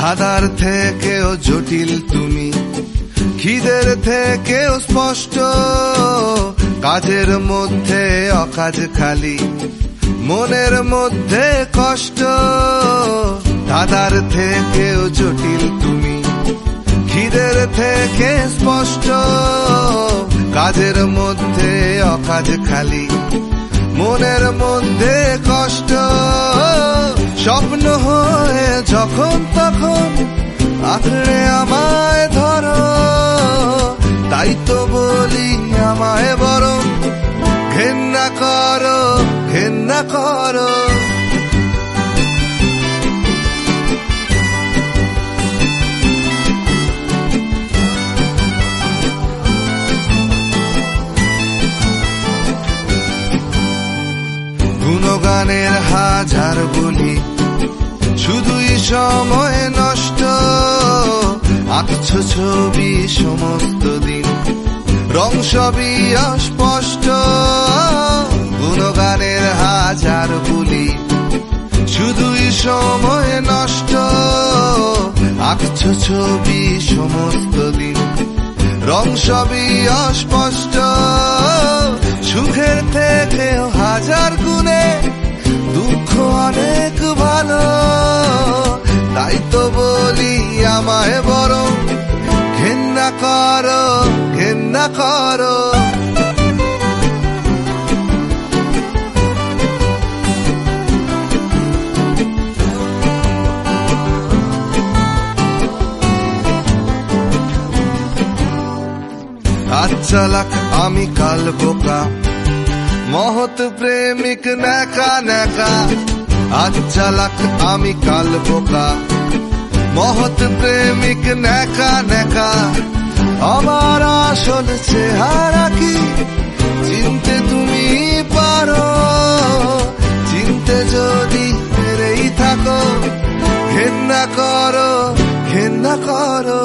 ধাঁধার থেকেও জটিল তুমি, খিদের থেকেও স্পষ্ট, কাজের মধ্যে অকাজ খালি, মনের মধ্যে কষ্ট। ধাঁধার থেকেও জটিল তুমি, খিদের থেকে স্পষ্ট, কাজের মধ্যে অকাজ খালি, মনের মধ্যে কষ্ট। স্বপ্ন হয়ে যখন তখন আঁকড়ে আমায় ধরো, তাই তো বলি আমায় বরং ঘেন্না করো, ঘেন্না করো। গুণগানের হাজার বলি, শুধুই সময় নষ্ট, আঁকছো ছবি সমস্ত দিন, রং সবই অস্পষ্ট। গুণগানের হাজার বলি, শুধুই সময় নষ্ট, আঁকছো ছবি সমস্ত দিন, রং সবই অস্পষ্ট। সুখের থেকেও হাজার গুণে দুঃখ অনেক ভালো, তাই তো বলি আমায় বরং ঘেন্না করো, ঘেন্না করো। আজ চালাক আমি কাল বোকা, মহৎ প্রেমিক নেকা নেকা। আজ চালাক আমি কাল বোকা, মহৎ প্রেমিক নেকা নেকা। আমার আসল চেহারা কি চিনতে তুমি পারো? চিনতে যদি পেরেই থাকো, ঘেন্না করো, ঘেন্না করো।